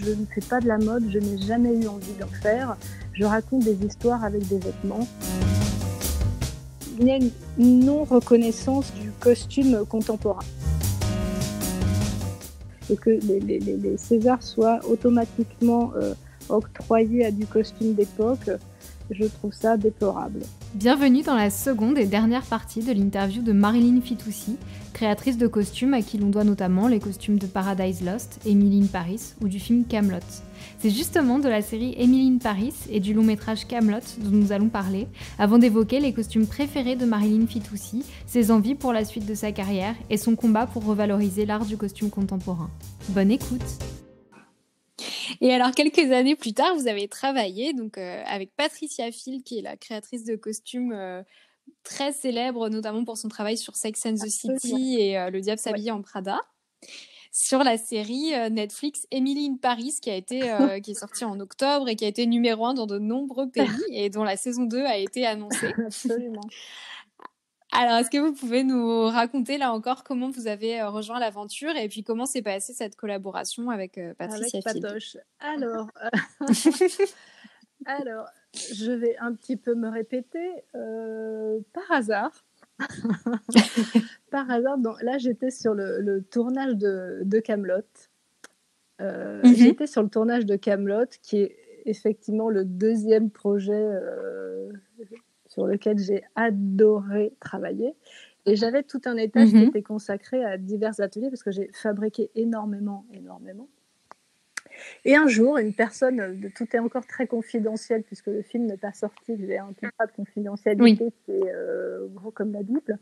je ne fais pas de la mode, je n'ai jamais eu envie d'en faire. Je raconte des histoires avec des vêtements. Il y a une non-reconnaissance du costume contemporain. Et que les Césars soient automatiquement octroyés à du costume d'époque, je trouve ça déplorable. Bienvenue dans la seconde et dernière partie de l'interview de Marilyn Fitoussi, créatrice de costumes à qui l'on doit notamment les costumes de Paradise Lost, Emily in Paris ou du film Kaamelott. C'est justement de la série Emily in Paris et du long métrage Kaamelott dont nous allons parler, avant d'évoquer les costumes préférés de Marilyn Fitoussi, ses envies pour la suite de sa carrière et son combat pour revaloriser l'art du costume contemporain. Bonne écoute! Et alors, quelques années plus tard, vous avez travaillé avec Patricia Field, qui est la créatrice de costumes très célèbre, notamment pour son travail sur Sex and the City et Le Diable s'habille en Prada, sur la série Netflix Emily in Paris, qui est sortie en octobre et qui a été numéro 1 dans de nombreux pays et dont la saison 2 a été annoncée. Absolument. Alors, est-ce que vous pouvez nous raconter, là encore, comment vous avez rejoint l'aventure et puis comment s'est passée cette collaboration avec Patricia Field ? Patoche. Alors, je vais un petit peu me répéter. Par hasard, là, j'étais sur le tournage de Kaamelott. J'étais sur le tournage de Kaamelott, qui est effectivement le deuxième projet sur lequel j'ai adoré travailler. Et j'avais tout un étage qui était consacré à divers ateliers parce que j'ai fabriqué énormément. Et un jour, une personne, tout est encore très confidentiel puisque le film n'est pas sorti, j'ai un contrat de confidentialité qui est gros comme la Bible.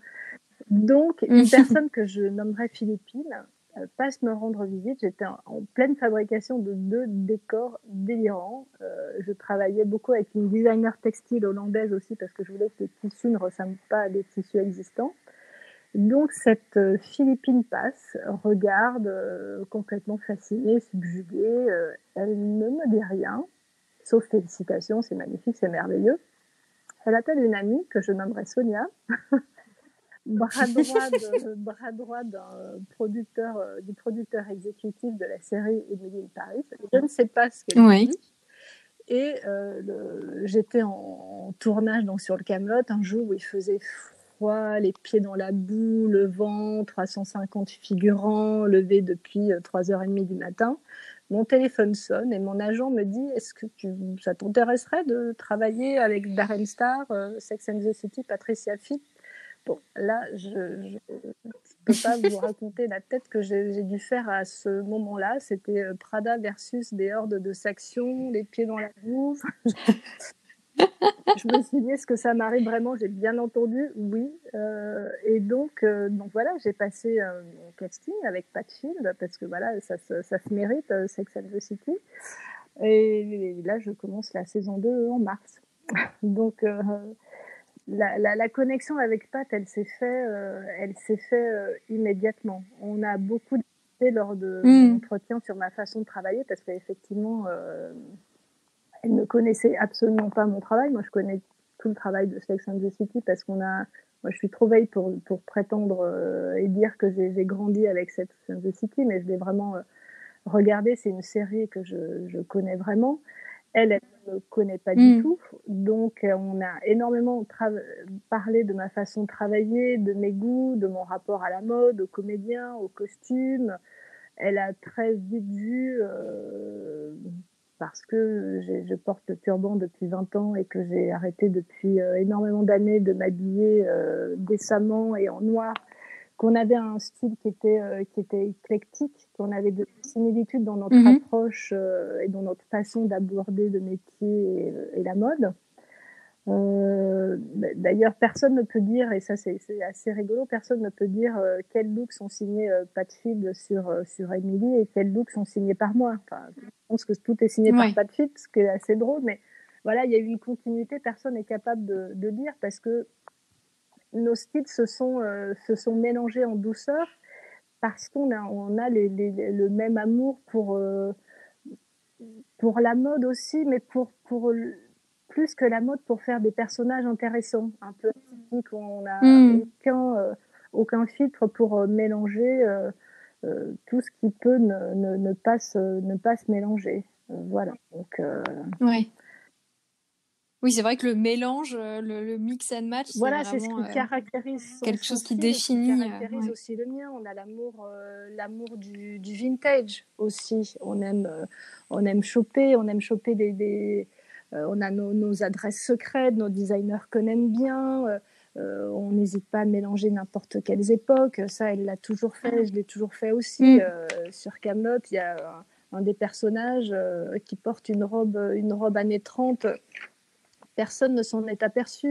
Donc, une personne que je nommerais Philippine passe me rendre visite. J'étais en pleine fabrication de 2 décors délirants. Je travaillais beaucoup avec une designer textile hollandaise aussi parce que je voulais que les tissus ne ressemblent pas à des tissus existants. Donc cette Philippine passe, regarde, complètement fascinée, subjuguée. Elle ne me dit rien, sauf félicitations, c'est magnifique, c'est merveilleux. Elle appelle une amie que je nommerai Sonia, bras droit du producteur exécutif de la série Emily in Paris. Je ne sais pas ce qu'elle dit. Et j'étais en tournage donc, sur le Kaamelott un jour où il faisait froid, les pieds dans la boue, le vent, 350 figurants, levés depuis 3h30 du matin. Mon téléphone sonne et mon agent me dit « Est-ce que ça t'intéresserait de travailler avec Darren Star, Sex and the City, Patricia Field ?» Bon, là, je ne peux pas vous raconter la tête que j'ai dû faire à ce moment-là. C'était Prada versus des hordes de Saxons, les pieds dans la boue. Je me suis dit, est-ce que ça m'arrive vraiment ? J'ai bien entendu, oui. Et donc voilà, j'ai passé mon casting avec Pat Field, parce que voilà, ça se mérite, Sex and the City. Et là, je commence la saison 2 en mars. Donc, la connexion avec Pat, elle s'est fait immédiatement. On a beaucoup discuté lors de mon entretien sur ma façon de travailler, parce qu'effectivement, elle ne connaissait absolument pas mon travail. Moi, je connais tout le travail de Sex and the City parce moi, je suis trop vieille pour prétendre et dire que j'ai grandi avec Sex and the City, mais je l'ai vraiment regardé. C'est une série que je connais vraiment. Elle ne me connaît pas du tout. Donc, on a énormément parlé de ma façon de travailler, de mes goûts, de mon rapport à la mode, aux comédiens, aux costumes. Elle a très vite vu, parce que je porte le turban depuis 20 ans et que j'ai arrêté depuis énormément d'années de m'habiller décemment et en noir, qu'on avait un style qui était éclectique, qu'on avait de similitudes dans notre approche et dans notre façon d'aborder le métier et la mode. D'ailleurs, personne ne peut dire, et ça c'est assez rigolo, personne ne peut dire quels looks sont signés Pat Field sur Emily et quels looks sont signés par moi. Enfin, je pense que tout est signé par Pat Field, ce qui est assez drôle, mais voilà, il y a eu une continuité, personne n'est capable de dire parce que nos styles se sont mélangés en douceur parce qu'on a le même amour pour la mode aussi, mais pour plus que la mode, pour faire des personnages intéressants, un peu atypiques, où on n'a aucun filtre pour mélanger tout ce qui peut ne pas se mélanger. Voilà. Donc, ouais. Oui, c'est vrai que le mélange, le mix and match, voilà, c'est c'est ce vraiment qui caractérise quelque son chose qui style et qui définit. caractérise Ouais. aussi le mien. On a l'amour du vintage aussi. On aime choper on a nos adresses secrètes, nos designers qu'on aime bien. On n'hésite pas à mélanger n'importe quelles époques. Ça, elle l'a toujours fait, je l'ai toujours fait aussi. Sur Kaamelott, il y a un des personnages qui porte une robe années 30. Personne ne s'en est aperçu.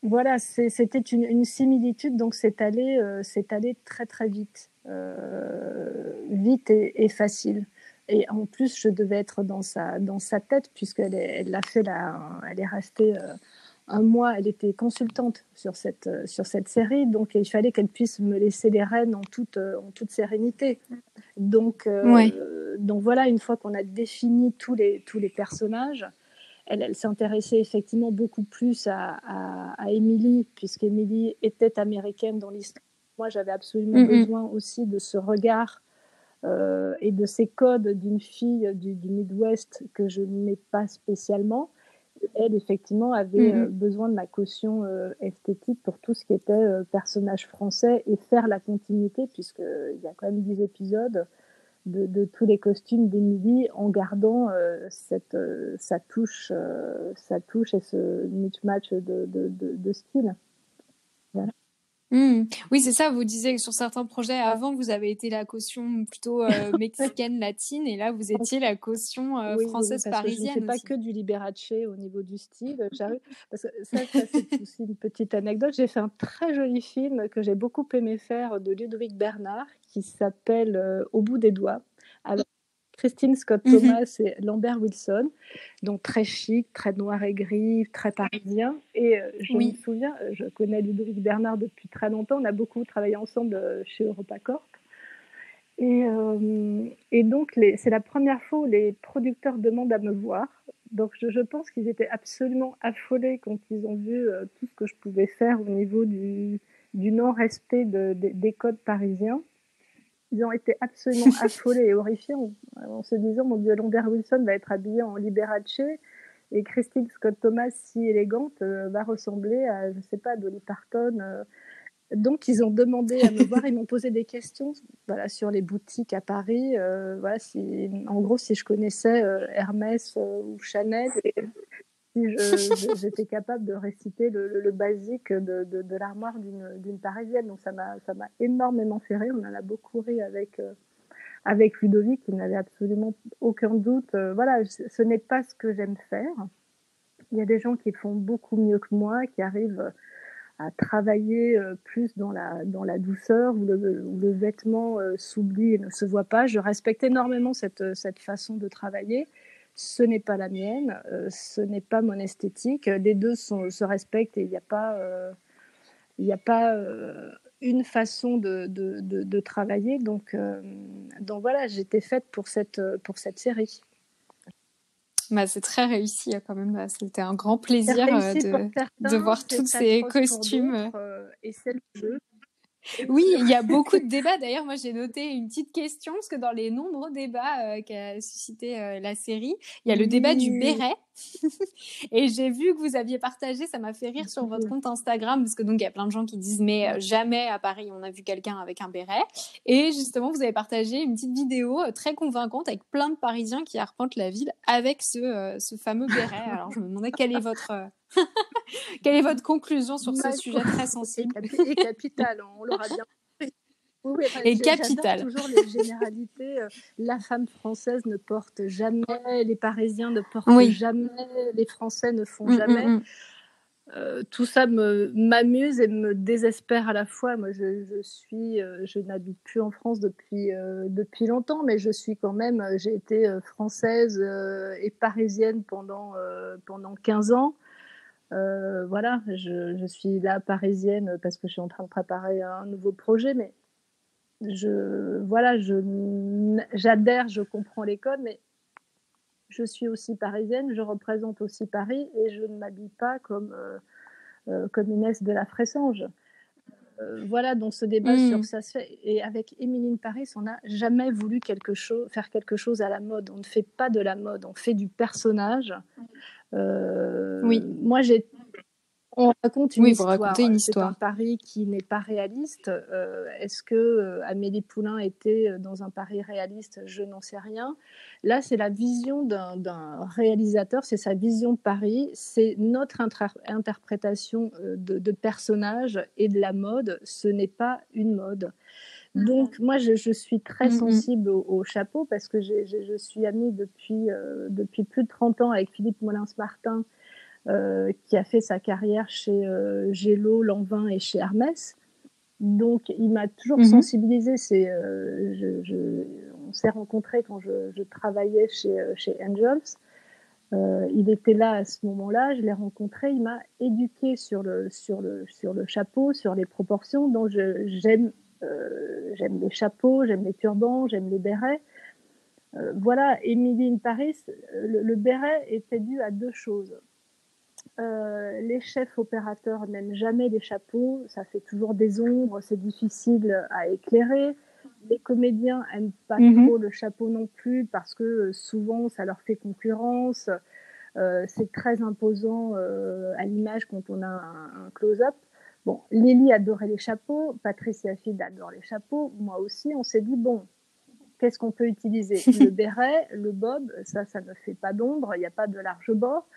Voilà, c'était une similitude, donc c'est allé très très vite, vite et facile. Et en plus, je devais être dans sa tête, puisqu'elle elle est restée un mois, elle était consultante sur cette série, donc il fallait qu'elle puisse me laisser les rênes en toute sérénité. Donc voilà, une fois qu'on a défini tous les personnages, elle s'intéressait effectivement beaucoup plus à Emily, puisqu'Emily était américaine dans l'histoire. Moi, j'avais absolument besoin aussi de ce regard et de ces codes d'une fille du Midwest que je n'ai pas spécialement. Elle, effectivement, avait besoin de ma caution esthétique pour tout ce qui était personnage français et faire la continuité, puisqu'il y a quand même 10 épisodes de tous les costumes d'Emily en gardant sa touche et ce match de style. Voilà. Oui, c'est ça. Vous disiez que sur certains projets avant, vous avez été la caution plutôt mexicaine, latine, et là, vous étiez la caution française, parce que je ne fais pas parisienne que du Liberace au niveau du style. Parce que ça c'est aussi une petite anecdote. J'ai fait un très joli film que j'ai beaucoup aimé faire de Ludovic Bernard qui s'appelle Au bout des doigts, avec Christine Scott Thomas et Lambert Wilson, donc très chic, très noir et gris, très parisien. Et je me souviens, je connais Ludovic Bernard depuis très longtemps. On a beaucoup travaillé ensemble chez EuropaCorp. Et donc, c'est la première fois où les producteurs demandent à me voir. Donc, je pense qu'ils étaient absolument affolés quand ils ont vu tout ce que je pouvais faire au niveau du non-respect des codes parisiens. Ils ont été absolument affolés et horrifiés en se disant, mon Dieu, Lambert Wilson va être habillé en Liberace et Christine Scott Thomas, si élégante, va ressembler à, je ne sais pas, Dolly Parton. Donc, ils ont demandé à me voir, ils m'ont posé des questions sur les boutiques à Paris. En gros, si je connaissais Hermès ou Chanel, et si j'étais capable de réciter le basique de l'armoire d'une Parisienne. Donc, ça m'a énormément fait rire. On en a beaucoup ri avec Ludovic, il n'avait absolument aucun doute. Ce n'est pas ce que j'aime faire. Il y a des gens qui font beaucoup mieux que moi, qui arrivent à travailler plus dans la douceur, où le vêtement s'oublie et ne se voit pas. Je respecte énormément cette façon de travailler. Ce n'est pas la mienne, ce n'est pas mon esthétique. Les deux se respectent et il n'y a pas une façon de travailler. Donc voilà, j'étais faite pour cette série. Bah, c'est très réussi quand même. C'était un grand plaisir de voir tous ces costumes. Et c'est le jeu. Oui, il y a beaucoup de débats. D'ailleurs, moi, j'ai noté une petite question, parce que dans les nombreux débats qu'a suscité la série, il y a le débat du béret. Et j'ai vu que vous aviez partagé, ça m'a fait rire sur votre compte Instagram, parce que donc il y a plein de gens qui disent mais jamais à Paris on a vu quelqu'un avec un béret. Et justement, vous avez partagé une petite vidéo très convaincante avec plein de Parisiens qui arpentent la ville avec ce fameux béret. Alors je me demandais quelle est votre conclusion sur ce sujet très sensible. Et capital, on l'aura bien compris. Oui, et capital. J'adore toujours les généralités. La femme française ne porte jamais, les Parisiens ne portent jamais, les Français ne font jamais. Tout ça m'amuse et me désespère à la fois. Moi, je n'habite plus en France depuis longtemps, mais je suis quand même, j'ai été française et parisienne pendant 15 ans. Voilà, je suis là parisienne parce que je suis en train de préparer un nouveau projet, mais j'adhère, je comprends les codes, mais je suis aussi parisienne, je représente aussi Paris et je ne m'habille pas comme Inès de la Fressange. Voilà, donc ce débat sur ça se fait. Et avec Émilie Paris, on n'a jamais voulu faire quelque chose à la mode. On ne fait pas de la mode, on fait du personnage. Moi, on raconte une histoire. C'est un Paris qui n'est pas réaliste. Est-ce que Amélie Poulain était dans un Paris réaliste? Je n'en sais rien. Là, c'est la vision d'un réalisateur, c'est sa vision de Paris, c'est notre interprétation de personnages et de la mode. Ce n'est pas une mode. Donc, moi, je suis très sensible au chapeau parce que je suis amie depuis plus de 30 ans avec Philippe Molins-Martin, qui a fait sa carrière chez Gélo, Lanvin et chez Hermès. Donc, il m'a toujours sensibilisée. On s'est rencontrés quand je travaillais chez Angels. Il était là à ce moment-là, je l'ai rencontré, il m'a éduquée sur le chapeau, sur les proportions. Donc, j'aime les chapeaux, j'aime les turbans, j'aime les bérets. Voilà, Émilie in Paris, le béret était dû à deux choses. Les chefs opérateurs n'aiment jamais les chapeaux, ça fait toujours des ombres, c'est difficile à éclairer. Les comédiens n'aiment pas trop le chapeau non plus parce que souvent ça leur fait concurrence, c'est très imposant à l'image quand on a un close-up. Bon, Lily adorait les chapeaux, Patricia Field adore les chapeaux, moi aussi. On s'est dit, bon, qu'est-ce qu'on peut utiliser? Le béret, le bob, ça ne fait pas d'ombre, il n'y a pas de large bord.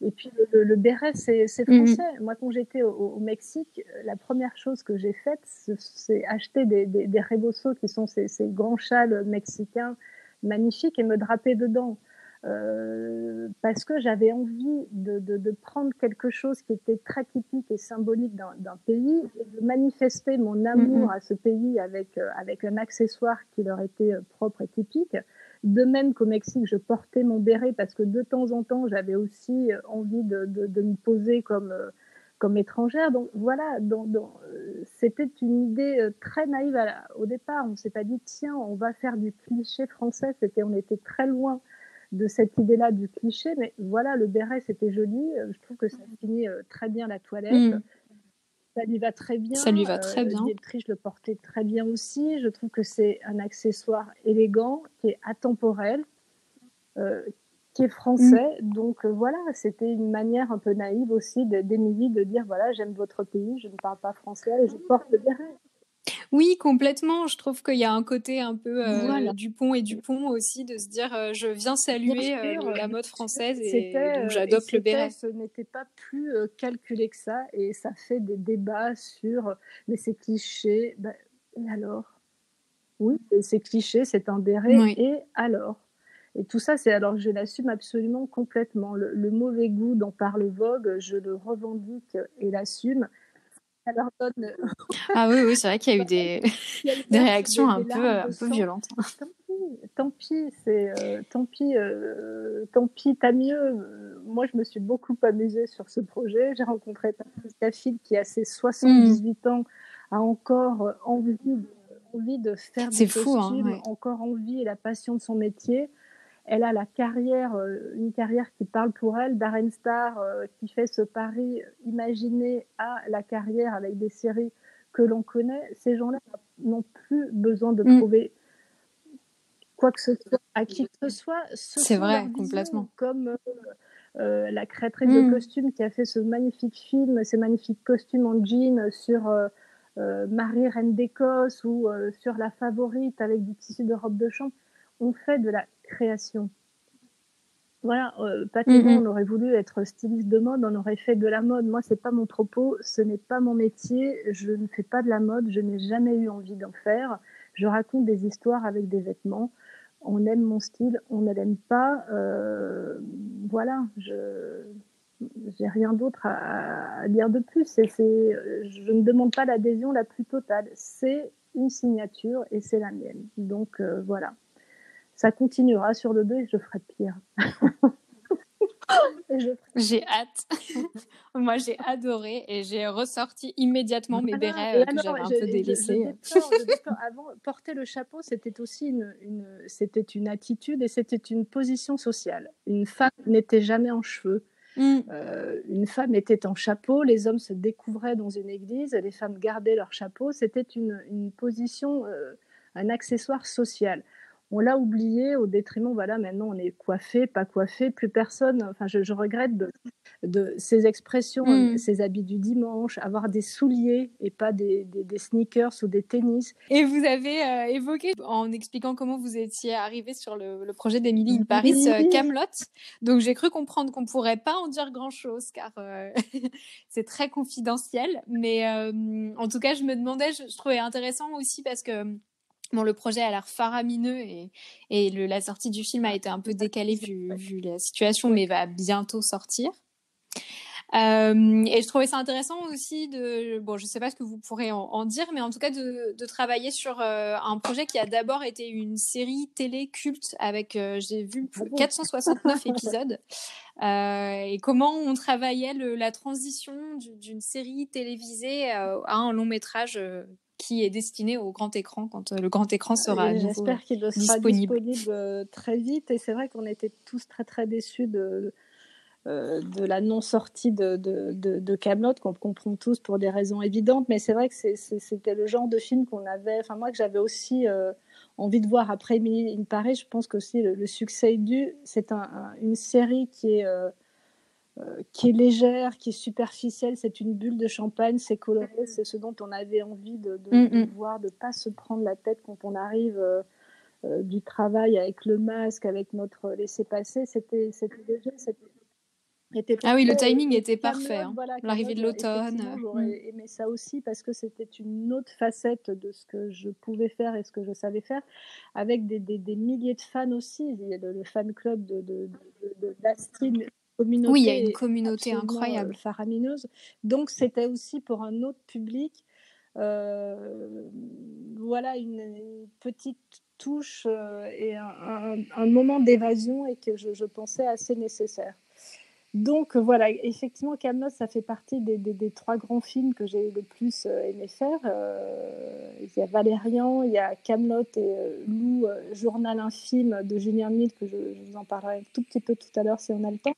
Et puis le béret, c'est français. Moi, quand j'étais au Mexique, la première chose que j'ai faite, c'est acheter des rebosos, qui sont ces grands châles mexicains magnifiques, et me draper dedans. Parce que j'avais envie de prendre quelque chose qui était très typique et symbolique d'un pays, et de manifester mon amour à ce pays avec un accessoire qui leur était propre et typique. De même qu'au Mexique, je portais mon béret parce que de temps en temps, j'avais aussi envie de me poser comme étrangère. Donc voilà, c'était une idée très naïve au départ. On ne s'est pas dit, tiens, on va faire du cliché français. On était très loin de cette idée-là du cliché. Mais voilà, le béret, c'était joli. Je trouve que ça finit très bien la toilette. Ça lui va très bien. Ça lui va très bien. Diedrich le portait très bien aussi. Je trouve que c'est un accessoire élégant, qui est atemporel, qui est français. Donc voilà, c'était une manière un peu naïve aussi d'Émilie de dire, voilà, j'aime votre pays, je ne parle pas français et je porte le béret. Oui, complètement. Je trouve qu'il y a un côté un peu Dupont et Dupont aussi, de se dire je viens saluer la mode française et donc j'adopte le béret. Ce n'était pas plus calculé que ça, et ça fait des débats sur mais c'est cliché. Ben, et alors? Oui, c'est cliché, c'est un béret, et alors? Et tout ça, alors je l'assume absolument complètement. Le mauvais goût dont parle Vogue, je le revendique et l'assume. Alors, ah oui, c'est vrai qu'il y a eu des réactions un peu violentes. Tant pis, t'as mieux. Moi, je me suis beaucoup amusée sur ce projet. J'ai rencontré Patricia Field qui, à ses 78 ans, a encore envie de faire des costumes, encore envie et la passion de son métier. Elle a une carrière qui parle pour elle. Darren Star, qui fait ce pari imaginé, à la carrière avec des séries que l'on connaît. Ces gens-là n'ont plus besoin de prouver quoi que ce soit à qui que ce soit. C'est vrai, complètement. Comme la créatrice de costumes qui a fait ces magnifiques costumes en jean sur Marie, reine d'Écosse, ou sur La Favorite avec du tissu de robe de chambre. On fait de la création. Voilà, Pat et moi, on aurait voulu être styliste de mode, on aurait fait de la mode. Moi, c'est pas mon propos, ce n'est pas mon métier, je ne fais pas de la mode, je n'ai jamais eu envie d'en faire. Je raconte des histoires avec des vêtements. On aime mon style, on ne l'aime pas. Voilà, j'ai rien d'autre à dire de plus. Je ne demande pas l'adhésion la plus totale. C'est une signature et c'est la mienne. Donc voilà. Ça continuera sur le 2 et je ferai pire. J'ai hâte. Moi, j'ai adoré et j'ai ressorti immédiatement mes bérets que j'avais un peu délaissés. Avant, porter le chapeau, c'était aussi c'était une attitude et c'était une position sociale. Une femme n'était jamais en cheveux. Une femme était en chapeau, les hommes se découvraient dans une église, les femmes gardaient leur chapeau. C'était une position, un accessoire social. On l'a oublié au détriment, voilà, maintenant on est coiffé, pas coiffé, plus personne, enfin je regrette de ces expressions, ces habits du dimanche, avoir des souliers et pas des sneakers ou des tennis. Et vous avez évoqué, en expliquant comment vous étiez arrivé sur le projet d'Emily in Paris, Kaamelott. Donc j'ai cru comprendre qu'on pourrait pas en dire grand-chose car c'est très confidentiel. Mais en tout cas, je me demandais, je trouvais intéressant aussi parce que bon, le projet a l'air faramineux et la sortie du film a été un peu décalée vu la situation, mais va bientôt sortir. Et je trouvais ça intéressant aussi bon, je sais pas ce que vous pourrez en dire, mais en tout cas de travailler sur un projet qui a d'abord été une série télé culte avec, j'ai vu 469 épisodes, et comment on travaillait la transition d'une série télévisée à un long métrage qui est destiné au grand écran quand le grand écran sera à nouveau J'espère qu'il sera disponible très vite. Et c'est vrai qu'on était tous très très déçus de la non-sortie de Kaamelott, qu'on comprend tous pour des raisons évidentes, mais c'est vrai que c'était le genre de film qu'on avait, enfin moi que j'avais aussi envie de voir après Emily in Paris. Je pense qu'aussi le succès est dû. C'est une série qui est légère, qui est superficielle, c'est une bulle de champagne, c'est coloré, c'est ce dont on avait envie de voir, de ne pas se prendre la tête quand on arrive du travail avec le masque, avec notre laissez-passer. C'était léger, ah oui, le timing était parfait. Kaamelott, voilà, l'arrivée de l'automne. J'aurais aimé ça aussi parce que c'était une autre facette de ce que je pouvais faire et ce que je savais faire, avec des milliers de fans aussi. Il y a le fan club d'Astrid. Oui, il y a une communauté incroyable, faramineuse. Donc c'était aussi pour un autre public, voilà, une petite touche et un moment d'évasion et que je pensais assez nécessaire. Donc voilà, effectivement, Kaamelott, ça fait partie des 3 grands films que j'ai le plus aimé faire. Il y a Valérian, il y a Kaamelott et Lou, Journal infime de Julien Mille, que je vous en parlerai un tout petit peu tout à l'heure si on a le temps.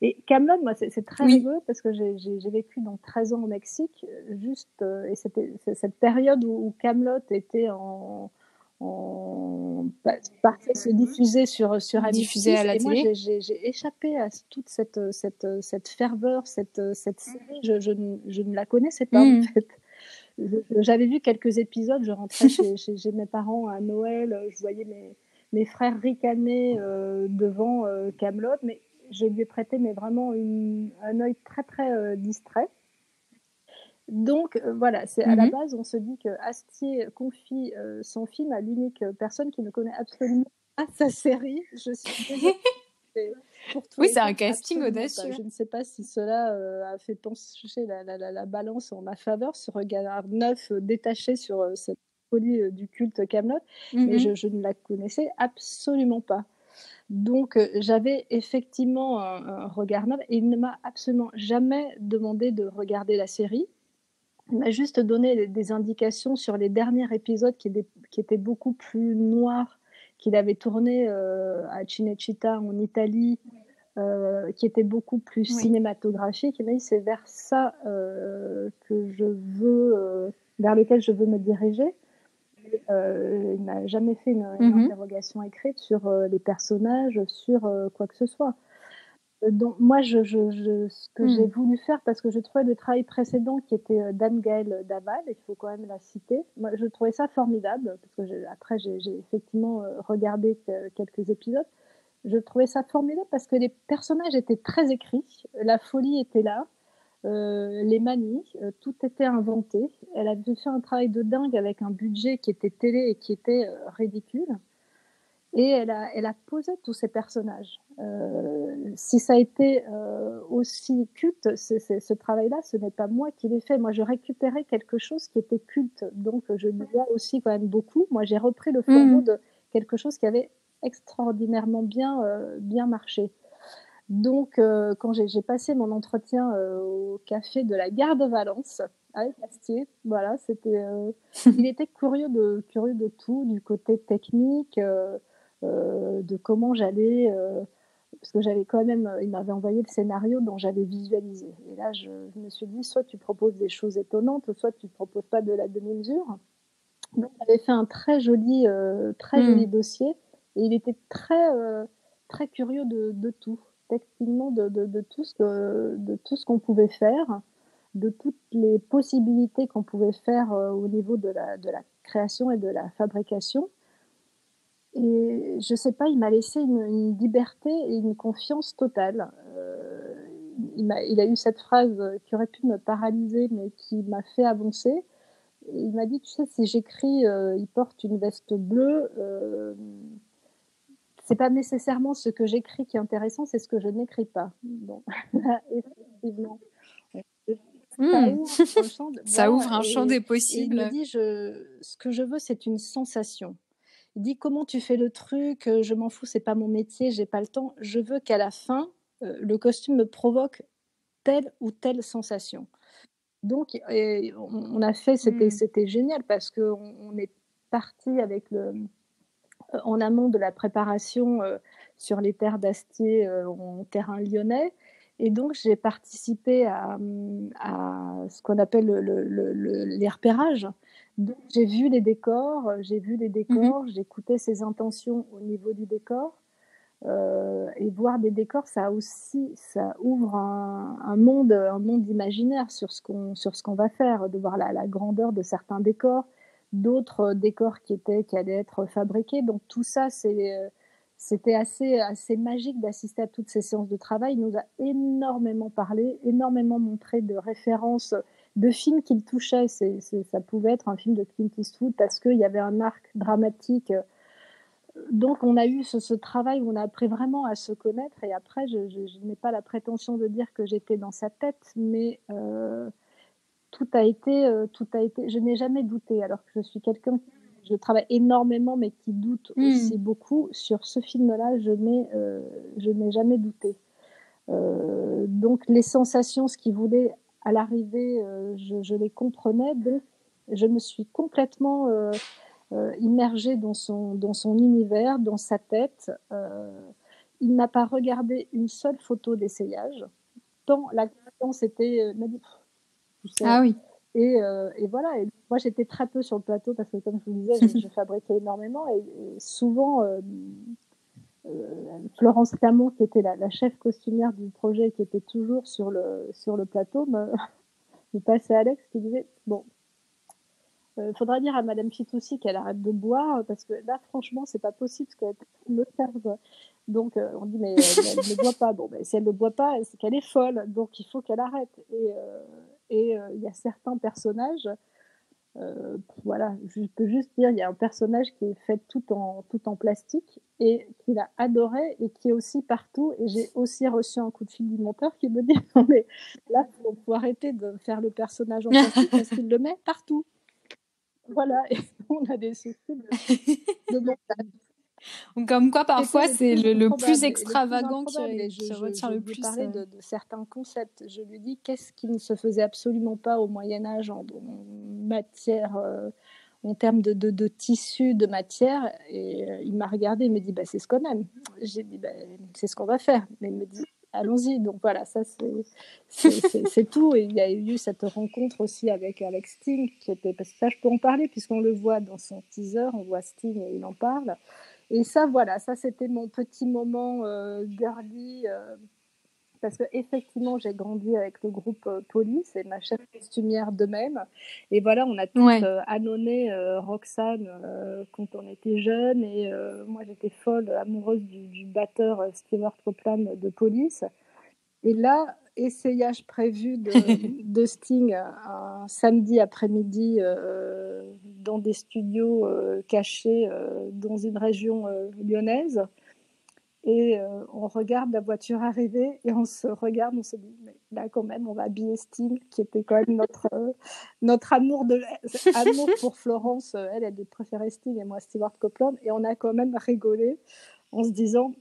Et Kaamelott, moi, c'est très rigolo parce que j'ai vécu donc 13 ans au Mexique, et c'était cette période où Kaamelott était partait se diffuser sur diffusé M6, à la et télé. moi j'ai échappé à toute cette ferveur, cette série. Je ne la connaissais pas en fait. J'avais vu quelques épisodes, je rentrais chez mes parents à Noël, je voyais mes frères ricaner devant Kaamelott, mais je lui ai prêté vraiment un œil très très distrait. Donc voilà, c'est à la base, on se dit que Astier confie son film à l'unique personne qui ne connaît absolument pas sa série. Je suis désolée pour tout. Oui, c'est un casting audacieux. Je ne sais pas si cela a fait pencher la balance en ma faveur, ce regard neuf détaché sur cette folie du culte Kaamelott, mais je ne la connaissais absolument pas. Donc j'avais effectivement un regard neuf, et il ne m'a absolument jamais demandé de regarder la série. Il m'a juste donné des indications sur les derniers épisodes qui étaient beaucoup plus noirs, qu'il avait tourné à Cinecittà en Italie, qui étaient beaucoup plus cinématographiques. Il m'a dit c'est vers ça vers lequel je veux me diriger. Il n'a jamais fait une interrogation écrite sur les personnages, sur quoi que ce soit. Donc moi, ce que j'ai voulu faire, parce que je trouvais le travail précédent qui était d'Anne-Gaëlle Daval, il faut quand même la citer, moi je trouvais ça formidable, parce que après j'ai effectivement regardé quelques épisodes. Je trouvais ça formidable parce que les personnages étaient très écrits, la folie était là, les manies, tout était inventé. Elle avait fait un travail de dingue avec un budget qui était télé et qui était ridicule. Et elle a posé tous ces personnages. Si ça a été aussi culte, ce travail-là, ce n'est pas moi qui l'ai fait. Moi, je récupérais quelque chose qui était culte. Donc, je le vois aussi quand même beaucoup. Moi, j'ai repris le flambeau de quelque chose qui avait extraordinairement bien marché. Donc, quand j'ai passé mon entretien au café de la gare de Valence, avec Astier, voilà, il était curieux de tout, du côté technique, de comment j'allais parce que j'avais quand même, il m'avait envoyé le scénario dont j'avais visualisé. Et là, je me suis dit, soit tu proposes des choses étonnantes, soit tu ne proposes pas de la demi-mesure. Donc, il avait fait un très joli dossier, et il était très curieux de tout, techniquement, de tout ce qu'on pouvait faire, de toutes les possibilités qu'on pouvait faire au niveau de la création et de la fabrication. Et je sais pas, il m'a laissé une liberté et une confiance totale. Il a eu cette phrase qui aurait pu me paralyser, mais qui m'a fait avancer. Et il m'a dit, tu sais, si j'écris, il porte une veste bleue, c'est pas nécessairement ce que j'écris qui est intéressant, c'est ce que je n'écris pas. Bon, effectivement. Ça ouvre un champ des Et il possibles. me dit, ce que je veux, c'est une sensation. Il dit, comment tu fais le truc, je m'en fous, c'est pas mon métier, j'ai pas le temps. Je veux qu'à la fin, le costume me provoque telle ou telle sensation. Donc, on a fait, c'était génial parce qu'on est parti avec en amont de la préparation sur les terres d'Astier en terrain lyonnais. Et donc, j'ai participé à ce qu'on appelle les repérages. Donc, j'ai vu les décors, j'écoutais ses intentions au niveau du décor. Et voir des décors, ça ouvre un monde imaginaire sur ce qu'on va faire, de voir la grandeur de certains décors, d'autres décors qui allaient être fabriqués. Donc tout ça, c'était assez magique d'assister à toutes ces séances de travail. Il nous a énormément parlé, énormément montré de références de films qu'il touchait. Ça pouvait être un film de Clint Eastwood parce qu'il y avait un arc dramatique. Donc on a eu ce travail où on a appris vraiment à se connaître, et après je n'ai pas la prétention de dire que j'étais dans sa tête, mais tout a été, je n'ai jamais douté, alors que je suis quelqu'un je travaille énormément mais qui doute aussi beaucoup. Sur ce film-là, je n'ai jamais douté. Donc les sensations, ce qu'il voulait à l'arrivée, je les comprenais, donc je me suis complètement immergée dans son univers, dans sa tête. Il n'a pas regardé une seule photo d'essayage, tant la confiance était... Ah oui. Et voilà. Et moi, j'étais très peu sur le plateau parce que, comme je vous disais, je fabriquais énormément. Et souvent, Florence Camon, qui était la chef costumière du projet, qui était toujours sur le plateau, me passait Alex qui disait, bon, faudra dire à Madame Fitoussi qu'elle arrête de boire, parce que là, franchement, c'est pas possible ce qu'elle me serve. Donc, on dit, mais elle ne boit pas. Bon, si elle ne boit pas, c'est qu'elle est folle. Donc, il faut qu'elle arrête. Et il y a certains personnages, voilà, je peux juste dire, il y a un personnage qui est fait tout en plastique et qu'il a adoré et qui est aussi partout. Et j'ai aussi reçu un coup de fil du monteur qui me dit, non, mais là, il faut arrêter de faire le personnage en plastique parce qu'il le met partout. Voilà, et on a des soucis de montage. Comme quoi, parfois, c'est le plus extravagant qui retient le plus. Je lui parlais de certains concepts. Je lui dis qu'est-ce qui ne se faisait absolument pas au Moyen-Âge en matière, en termes de tissu, de matière. Et il m'a regardé et me dit, c'est ce qu'on aime. J'ai dit, c'est ce qu'on va faire. Mais il me dit, allons-y. Donc voilà, ça c'est tout. Et il y a eu cette rencontre aussi avec Sting, parce que ça je peux en parler puisqu'on le voit dans son teaser, on voit Sting et il en parle. Et ça, voilà, ça c'était mon petit moment girly, parce qu'effectivement j'ai grandi avec le groupe Police et ma chef costumière de même. Et voilà, on a tous annonné Roxane quand on était jeunes, et moi j'étais folle amoureuse du batteur Stewart Copeland de Police. Et là, essayage prévu de Sting un samedi après-midi dans des studios cachés dans une région lyonnaise. Et on regarde la voiture arriver et on se regarde, on se dit, mais là quand même, on va habiller Sting, qui était quand même notre amour pour Florence. Elle préférait Sting et moi Stewart Copeland. Et on a quand même rigolé en se disant,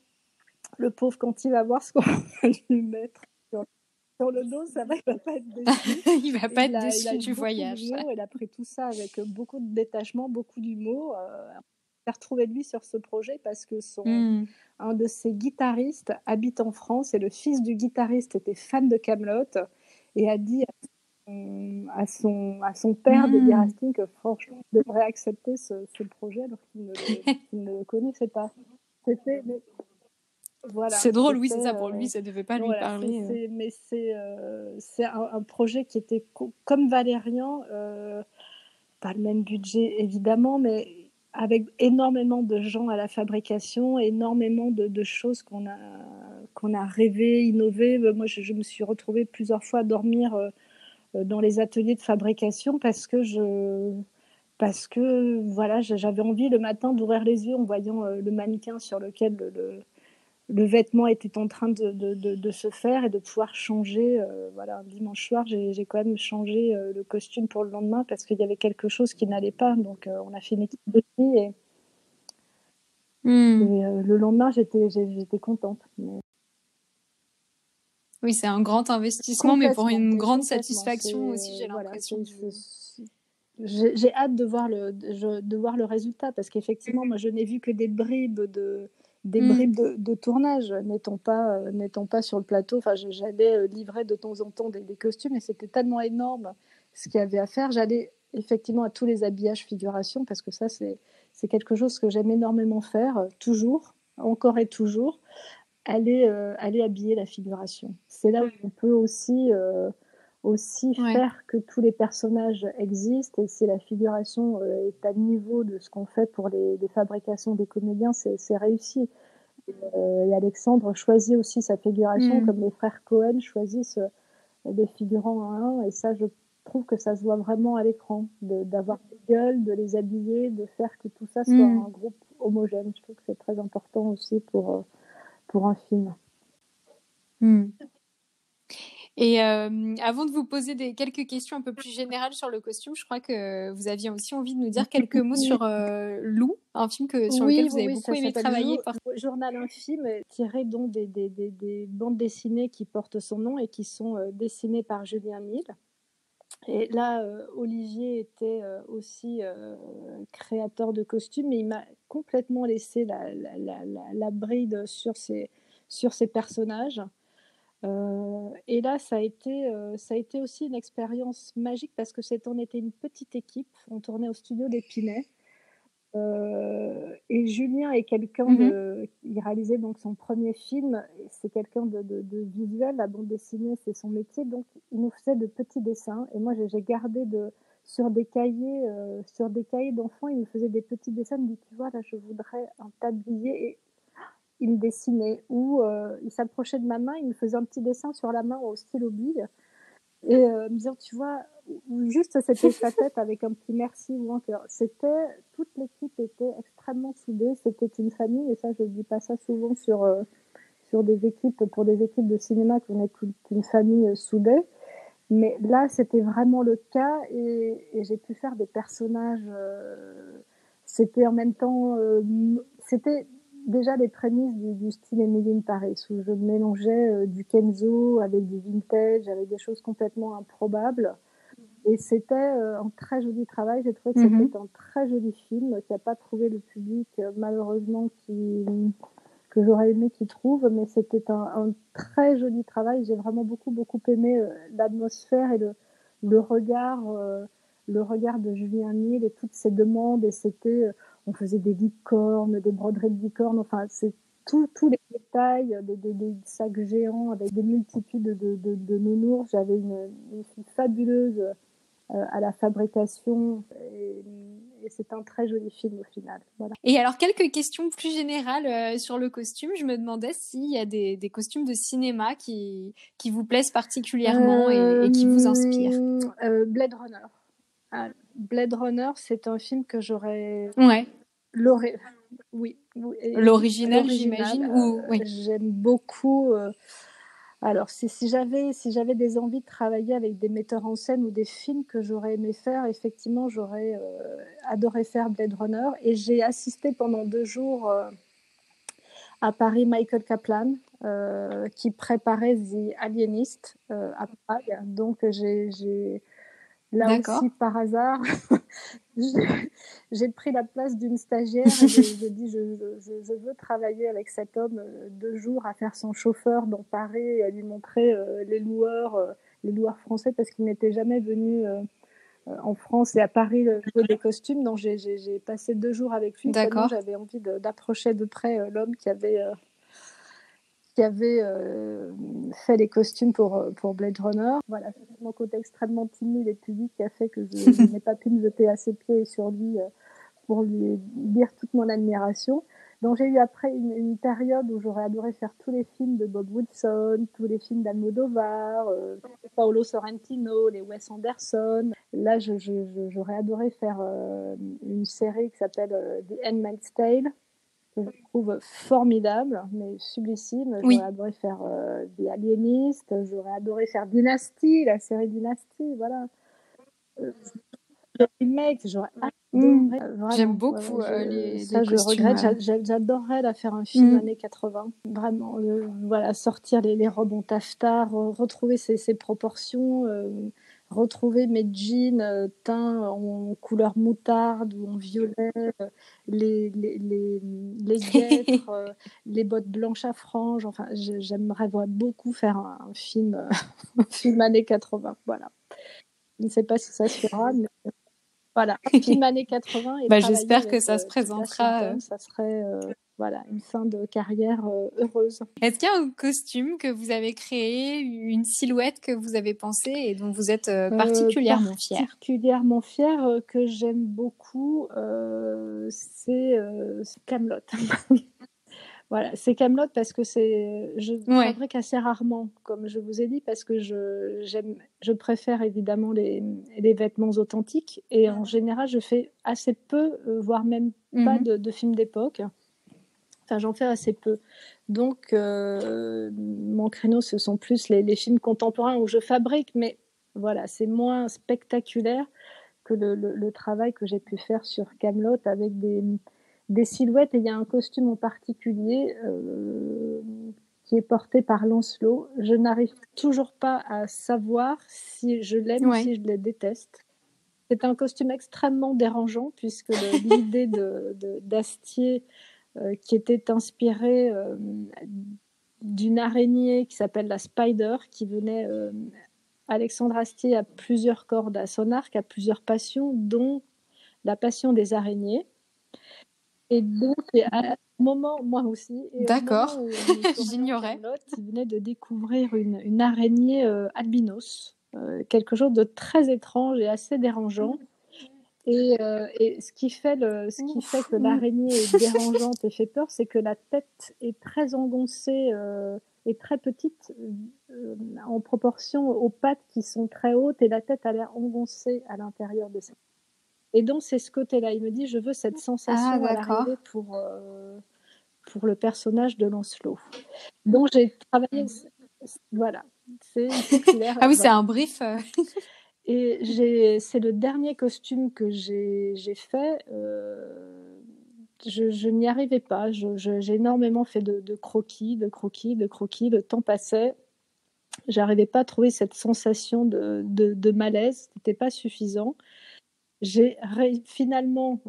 le pauvre, quand il va voir ce qu'on va lui mettre sur le dos, ça va, il va pas être déçu. Il va pas être déçu du voyage. Elle a pris tout ça avec beaucoup de détachement, beaucoup d'humour. s'est retrouvé lui sur ce projet parce que un de ses guitaristes habite en France et le fils du guitariste était fan de Kaamelott et a dit à son père de dire à Sting que franchement il devrait accepter ce projet alors qu'il ne le connaissait pas. Voilà, c'est drôle, oui, c'est ça, pour lui, ça ne devait pas lui parler. Mais c'est un projet qui était comme Valérian, pas le même budget évidemment, mais avec énormément de gens à la fabrication, énormément de choses qu'on a rêvé, innové. Moi, je me suis retrouvée plusieurs fois à dormir dans les ateliers de fabrication parce que voilà, j'avais envie le matin d'ouvrir les yeux en voyant le mannequin sur lequel le vêtement était en train de se faire et de pouvoir changer. Voilà, un dimanche soir, j'ai quand même changé le costume pour le lendemain parce qu'il y avait quelque chose qui n'allait pas. Donc, on a fait une équipe de filles et le lendemain, j'étais contente. Mais... Oui, c'est un grand investissement, mais pour une grande satisfaction aussi, j'ai l'impression. J'ai hâte de voir le résultat parce qu'effectivement, moi, je n'ai vu que des bribes de tournage, n'étant pas sur le plateau. Enfin, j'allais livrer de temps en temps des costumes et c'était tellement énorme ce qu'il y avait à faire. J'allais effectivement à tous les habillages figuration parce que ça, c'est quelque chose que j'aime énormément faire, toujours, encore et toujours. Aller habiller la figuration. C'est là où on peut aussi faire que tous les personnages existent et si la figuration est à niveau de ce qu'on fait pour les fabrications des comédiens, c'est réussi. Et Alexandre choisit aussi sa figuration comme les frères Cohen choisissent des figurants un à un et ça, je trouve que ça se voit vraiment à l'écran, d'avoir des gueules, de les habiller, de faire que tout ça soit un groupe homogène. Je trouve que c'est très important aussi pour un film. Et avant de vous poser quelques questions un peu plus générales sur le costume, je crois que vous aviez aussi envie de nous dire quelques mots sur Lou, un film sur lequel vous avez beaucoup aimé travailler. Journal infime, tiré donc des bandes dessinées qui portent son nom et qui sont dessinées par Julien Mille. Et là, Olivier était aussi créateur de costumes, mais il m'a complètement laissé la bride sur ses personnages. Et là, ça a été aussi une expérience magique parce que on était une petite équipe, on tournait au studio d'Épinay. Et Julien est quelqu'un il réalisait donc son premier film, c'est quelqu'un de visuel, la bande dessinée c'est son métier, donc il nous faisait de petits dessins et moi j'ai gardé sur des cahiers d'enfants, il nous faisait des petits dessins, il me dit tu vois là je voudrais un tablier et il me dessinait ou il s'approchait de ma main, il me faisait un petit dessin sur la main au stylo bille et me disant tu vois ou juste c'était sa tête avec un petit merci ou un cœur. Toute l'équipe était extrêmement soudée, c'était une famille et ça je dis pas ça souvent pour des équipes de cinéma qu'on est toute une famille soudée, mais là c'était vraiment le cas et j'ai pu faire des personnages. C'était en même temps c'était déjà les prémices du style Emily in Paris, où je mélangeais du Kenzo avec du vintage, avec des choses complètement improbables. Et c'était un très joli travail. J'ai trouvé que c'était un très joli film qui n'a pas trouvé le public, malheureusement, que j'aurais aimé qu'il trouve, mais c'était un très joli travail. J'ai vraiment beaucoup, beaucoup aimé l'atmosphère et le regard de Julien Mille et toutes ses demandes. Et on faisait des licornes, des broderies de licornes, enfin, c'est tous les détails, des sacs géants avec des multitudes de nounours. J'avais une fille fabuleuse à la fabrication et c'est un très joli film au final. Voilà. Et alors, quelques questions plus générales sur le costume. Je me demandais s'il y a des costumes de cinéma qui vous plaisent particulièrement et qui vous inspirent. Blade Runner. Blade Runner, c'est un film que j'aurais... Ouais. Oui. L'original, j'imagine. Oui. J'aime beaucoup... Alors, si j'avais des envies de travailler avec des metteurs en scène ou des films que j'aurais aimé faire, effectivement, j'aurais adoré faire Blade Runner. Et j'ai assisté pendant 2 jours à Paris Michael Kaplan, qui préparait The Alienist à Prague. Donc, j'ai Là D'accord. aussi, par hasard, j'ai pris la place d'une stagiaire et j'ai dit je veux travailler avec cet homme 2 jours à faire son chauffeur dans Paris et à lui montrer les loueurs français parce qu'il n'était jamais venu en France et à Paris jouer des costumes. Donc j'ai passé 2 jours avec lui tellement j'avais envie d'approcher de près l'homme qui avait fait les costumes pour Blade Runner. Voilà, c'est mon côté extrêmement timide et pudique qui a fait que je n'ai pas pu me jeter à ses pieds et sur lui pour lui dire toute mon admiration. Donc j'ai eu après une période où j'aurais adoré faire tous les films de Bob Wilson, tous les films d'Almodovar, Paolo Sorrentino, les Wes Anderson. Là, j'aurais adoré faire une série qui s'appelle The Handmaid's Tale, que je trouve formidable, mais sublissime. Oui. J'aurais adoré faire The Alienist, j'aurais adoré faire Dynasty, la série Dynasty, voilà. Le remake, j'aurais adoré. J'aime beaucoup les ça, je costumes. regrette. J'adorerais là, faire un film années 80. Vraiment, voilà, sortir les robes en taffetas, retrouver ces proportions, retrouver mes jeans teints en couleur moutarde ou en violet, les guêtres, les bottes blanches à franges. Enfin, j'aimerais beaucoup faire un film, un film années 80. Voilà. Je ne sais pas si ça se fera, mais voilà, un film années 80 et j'espère que ça se Tilda présentera. Swinton, ça serait voilà, une fin de carrière heureuse. Est-ce qu'il y a un costume que vous avez créé, une silhouette que vous avez pensée et dont vous êtes particulièrement fière? Particulièrement fière, que j'aime beaucoup, c'est Kaamelott. Voilà, c'est Kaamelott parce que je fabrique assez rarement, comme je vous ai dit, parce que je préfère évidemment les vêtements authentiques et en général, je fais assez peu, voire même pas de films d'époque. Enfin, j'en fais assez peu. Donc, mon créneau, ce sont plus les films contemporains où je fabrique, mais voilà, c'est moins spectaculaire que le travail que j'ai pu faire sur Kaamelott avec des silhouettes. Et il y a un costume en particulier qui est porté par Lancelot. Je n'arrive toujours pas à savoir si je l'aime ou si je le déteste. C'est un costume extrêmement dérangeant puisque l'idée d'Astier qui était inspirée d'une araignée qui s'appelle la Spider, qui venait... Alexandre Astier a plusieurs cordes à son arc, a plusieurs passions, dont la passion des araignées. Et donc, à un moment, moi aussi, d'accord, j'ignorais. Il venait de découvrir une araignée albinos, quelque chose de très étrange et assez dérangeant. Et ce qui fait que l'araignée est dérangeante et fait peur, c'est que la tête est très engoncée et très petite en proportion aux pattes qui sont très hautes et la tête a l'air engoncée à l'intérieur de ça. Et donc c'est ce côté-là. Il me dit je veux cette sensation à l'arrivée pour le personnage de Lancelot. Donc j'ai travaillé. Voilà, c'est clair. Ah oui, c'est un brief. Et c'est le dernier costume que j'ai fait. Je n'y arrivais pas. J'ai énormément fait de croquis. Le temps passait. J'arrivais pas à trouver cette sensation de malaise. C'était pas suffisant. J'ai finalement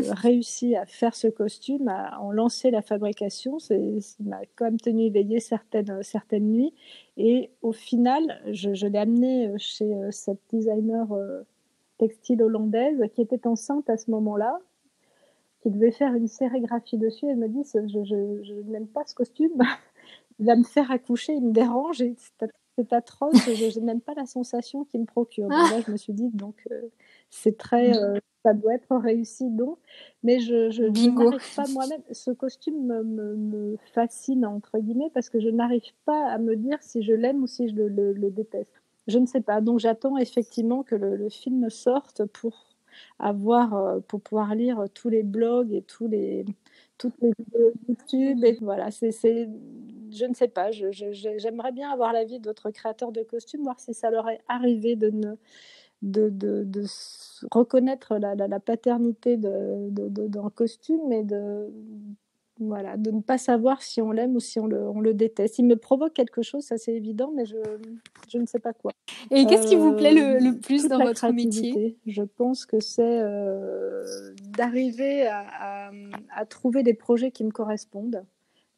réussi à faire ce costume, à en lancer la fabrication. Ça m'a quand même tenu éveillée certaines nuits. Et au final, je l'ai amené chez cette designer textile hollandaise qui était enceinte à ce moment-là, qui devait faire une sérigraphie dessus. Elle me dit je n'aime pas ce costume, il va me faire accoucher, il me dérange, et c'est atroce, je n'aime pas la sensation qu'il me procure. Donc là, je me suis dit, donc c'est très, ça doit être réussi, donc. Mais je n'arrive pas moi-même. Ce costume me fascine, entre guillemets, parce que je n'arrive pas à me dire si je l'aime ou si je le déteste. Je ne sais pas. Donc j'attends effectivement que le film sorte pour pouvoir lire tous les blogs et toutes les vidéos YouTube. Et voilà, je ne sais pas. J'aimerais bien avoir l'avis d'autres créateurs de costumes, voir si ça leur est arrivé de reconnaître la paternité d'un costume et voilà, de ne pas savoir si on l'aime ou si on le déteste. Il me provoque quelque chose, ça c'est évident, mais je ne sais pas quoi. Et qu'est-ce qui vous plaît le plus dans votre métier ? Toute la créativité. Je pense que c'est d'arriver à trouver des projets qui me correspondent.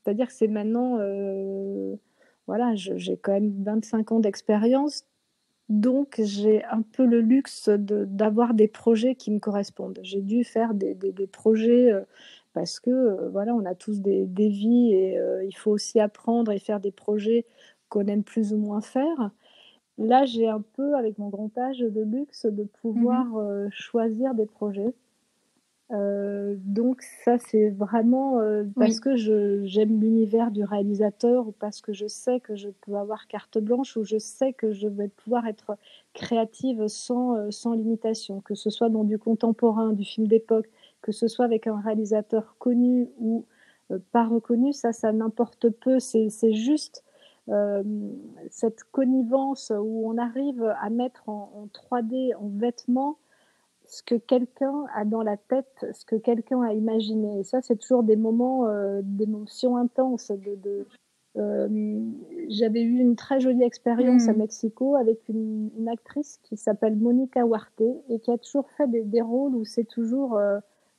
C'est-à-dire que c'est maintenant, voilà, j'ai quand même 25 ans d'expérience, donc j'ai un peu le luxe d'avoir des projets qui me correspondent. J'ai dû faire des projets parce que voilà, on a tous des vies et il faut aussi apprendre et faire des projets qu'on aime plus ou moins faire. Là, j'ai un peu, avec mon grand âge, le luxe de pouvoir choisir des projets. Donc ça, c'est vraiment parce que j'aime l'univers du réalisateur ou parce que je sais que je peux avoir carte blanche ou je sais que je vais pouvoir être créative sans limitation, que ce soit dans du contemporain, du film d'époque, que ce soit avec un réalisateur connu ou pas reconnu, ça n'importe peu. C'est juste cette connivence où on arrive à mettre en 3D, en vêtements, ce que quelqu'un a dans la tête, ce que quelqu'un a imaginé. Et ça, c'est toujours des moments d'émotion intense. J'avais eu une très jolie expérience à Mexico avec une actrice qui s'appelle Monica Huarte et qui a toujours fait des rôles où c'est toujours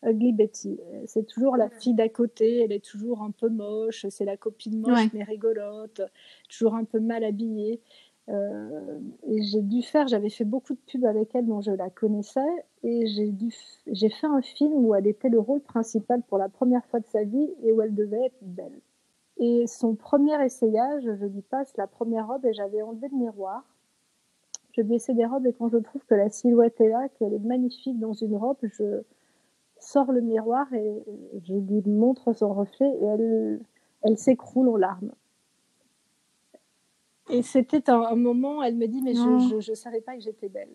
Ugly Betty. C'est toujours la fille d'à côté, elle est toujours un peu moche, c'est la copine moche mais rigolote, toujours un peu mal habillée. Et j'avais fait beaucoup de pubs avec elle dont je la connaissais et j'ai fait un film où elle était le rôle principal pour la première fois de sa vie et où elle devait être belle. Et son premier essayage, je lui passe la première robe et j'avais enlevé le miroir. Je lui ai laissé des robes et quand je trouve que la silhouette est là, qu'elle est magnifique dans une robe, je sors le miroir et je lui montre son reflet et elle s'écroule en larmes. Et c'était un moment, elle me dit, mais je savais pas que j'étais belle.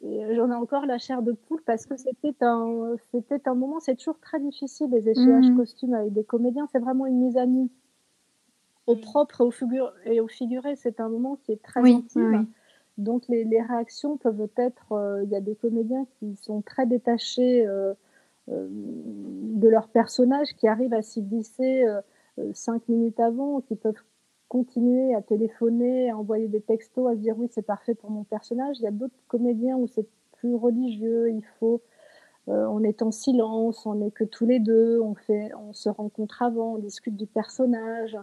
Et j'en ai encore la chair de poule parce que c'était un moment, c'est toujours très difficile, les essayages costumes avec des comédiens, c'est vraiment une mise à nu. Au propre et au figuré, c'est un moment qui est très intime. Oui. Donc les réactions peuvent être, il y a des comédiens qui sont très détachés de leur personnage, qui arrivent à s'y glisser 5 minutes avant, qui peuvent continuer à téléphoner, à envoyer des textos, à se dire oui, c'est parfait pour mon personnage. Il y a d'autres comédiens où c'est plus religieux, on est en silence, on n'est que tous les deux, on se rencontre avant, on discute du personnage.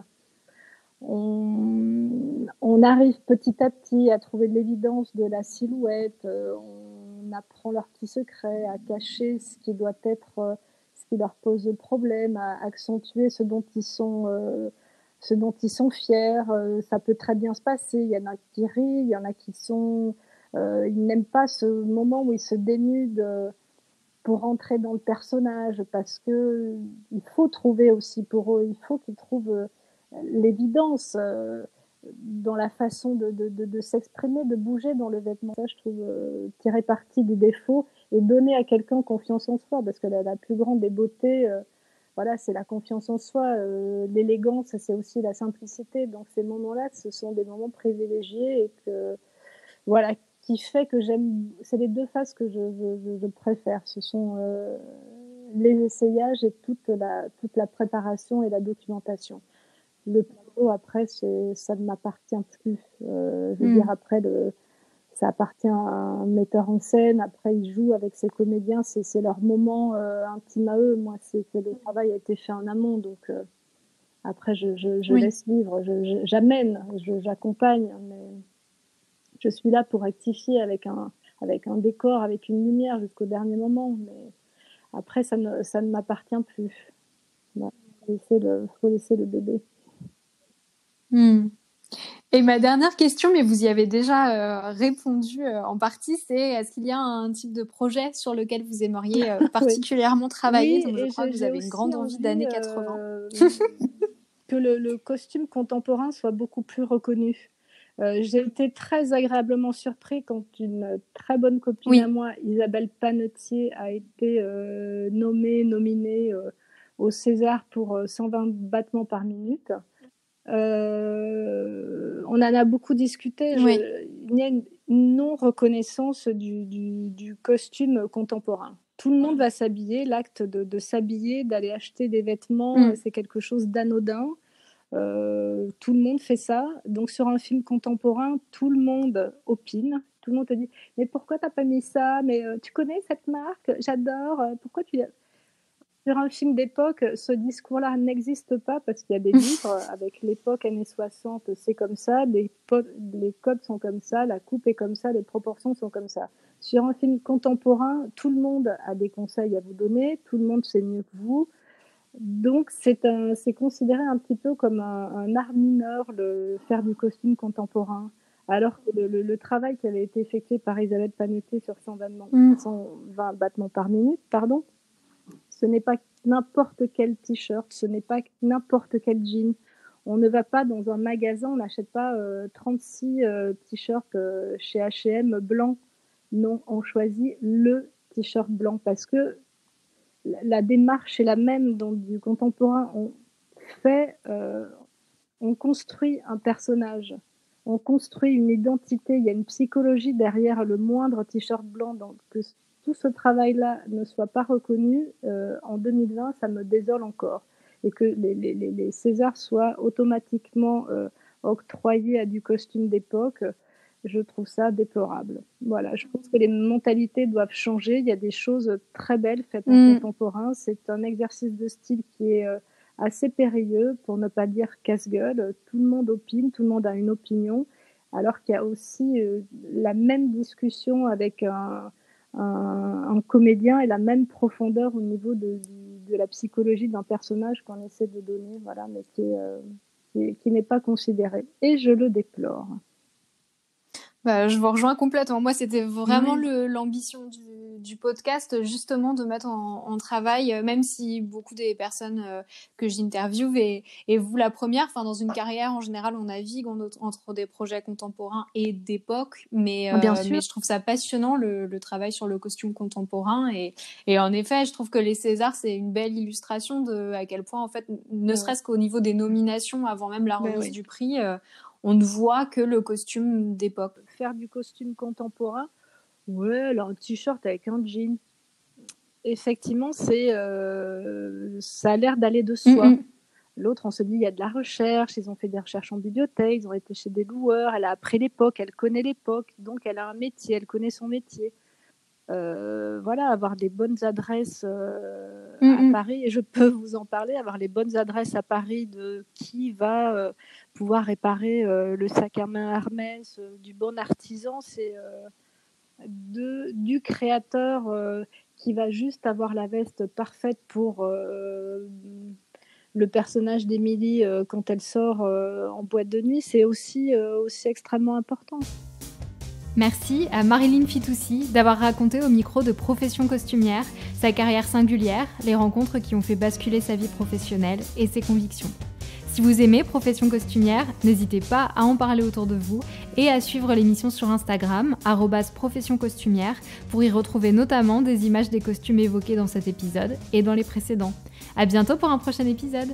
On arrive petit à petit à trouver de l'évidence de la silhouette, on apprend leurs petits secrets, à cacher ce qui doit être, ce qui leur pose problème, à accentuer ce dont ils sont fiers. Ça peut très bien se passer. Il y en a qui rient, il y en a qui ils n'aiment pas ce moment où ils se dénudent pour rentrer dans le personnage, parce que il faut trouver aussi pour eux, il faut qu'ils trouvent l'évidence dans la façon de s'exprimer, de bouger dans le vêtement. Ça, je trouve tirer parti du défaut et donner à quelqu'un confiance en soi, parce que la plus grande des beautés, voilà, c'est la confiance en soi. L'élégance, c'est aussi la simplicité. Donc ces moments-là, ce sont des moments privilégiés et que, voilà, qui fait que j'aime. C'est les deux phases que je préfère. Ce sont les essayages et toute la préparation et la documentation. Le plateau, après, ça ne m'appartient plus. Je veux dire, après, ça appartient à un metteur en scène. Après, il joue avec ses comédiens. C'est leur moment intime à eux. Moi, c'est que le travail a été fait en amont. Donc, après, je laisse vivre. J'amène, j'accompagne. Mais je suis là pour rectifier avec un décor, avec une lumière jusqu'au dernier moment. Mais après, ça ne m'appartient plus. Il faut laisser le bébé. Et ma dernière question, mais vous y avez déjà répondu en partie, c'est est-ce qu'il y a un type de projet sur lequel vous aimeriez particulièrement travailler? Donc, je crois que vous avez une grande envie d'années 80. Que le costume contemporain soit beaucoup plus reconnu. J'ai été très agréablement surpris quand une très bonne copine à moi, Isabelle Panetier, a été nominée au César pour 120 battements par minute. On en a beaucoup discuté. Il y a une non-reconnaissance du costume contemporain. tout le monde va s'habiller. L'acte de s'habiller, d'aller acheter des vêtements, c'est quelque chose d'anodin. Tout le monde fait ça. Donc sur un film contemporain, tout le monde opine. Tout le monde te dit « Mais pourquoi t'as pas mis ça ? Mais tu connais cette marque ? J'adore. Pourquoi tu… » Sur un film d'époque, ce discours-là n'existe pas parce qu'il y a des livres avec l'époque années 60, c'est comme ça, les codes sont comme ça, la coupe est comme ça, les proportions sont comme ça. Sur un film contemporain, tout le monde a des conseils à vous donner, tout le monde sait mieux que vous. Donc, c'est considéré un petit peu comme un art mineur, faire du costume contemporain. Alors que le travail qui avait été effectué par Elisabeth Panettiere sur 120 battements par minute, ce n'est pas n'importe quel t-shirt, ce n'est pas n'importe quel jean. On ne va pas dans un magasin, on n'achète pas 36 t-shirts chez H&M blanc. Non, on choisit le t-shirt blanc parce que la démarche est la même dans du contemporain. On construit un personnage, on construit une identité, il y a une psychologie derrière le moindre t-shirt blanc. Donc que tout ce travail-là ne soit pas reconnu, en 2020, ça me désole encore. Et que les Césars soient automatiquement octroyés à du costume d'époque, je trouve ça déplorable. Voilà, je pense que les mentalités doivent changer. Il y a des choses très belles faites en contemporain. C'est un exercice de style qui est assez périlleux, pour ne pas dire casse-gueule. Tout le monde opine, tout le monde a une opinion, alors qu'il y a aussi la même discussion avec un comédien et la même profondeur au niveau de la psychologie d'un personnage qu'on essaie de donner, voilà, mais qui n'est pas considéré. Et je le déplore. Je vous rejoins complètement. Moi, c'était vraiment l'ambition du podcast, justement, de mettre en travail, même si beaucoup des personnes que j'interviewe, et vous la première, dans une carrière, en général, on navigue entre des projets contemporains et d'époque, mais je trouve ça passionnant, le travail sur le costume contemporain, et en effet, je trouve que les Césars, c'est une belle illustration de à quel point, en fait, ne serait-ce qu'au niveau des nominations, avant même la remise du prix, on ne voit que le costume d'époque. Faire du costume contemporain, alors un t-shirt avec un jean. Effectivement, ça a l'air d'aller de soi. L'autre, on se dit, il y a de la recherche, ils ont fait des recherches en bibliothèque, ils ont été chez des loueurs, elle a appris l'époque, elle connaît l'époque, donc elle a un métier, elle connaît son métier. Avoir des bonnes adresses à Paris, et je peux vous en parler, avoir les bonnes adresses à Paris de qui va pouvoir réparer le sac à main Hermès, du bon artisan, c'est du créateur qui va juste avoir la veste parfaite pour le personnage d'Émilie quand elle sort en boîte de nuit, c'est aussi extrêmement important. Merci à Mariline Fitoussi d'avoir raconté au micro de Profession Costumière sa carrière singulière, les rencontres qui ont fait basculer sa vie professionnelle et ses convictions. Si vous aimez Profession Costumière, n'hésitez pas à en parler autour de vous et à suivre l'émission sur Instagram, @professioncostumière, pour y retrouver notamment des images des costumes évoqués dans cet épisode et dans les précédents. À bientôt pour un prochain épisode.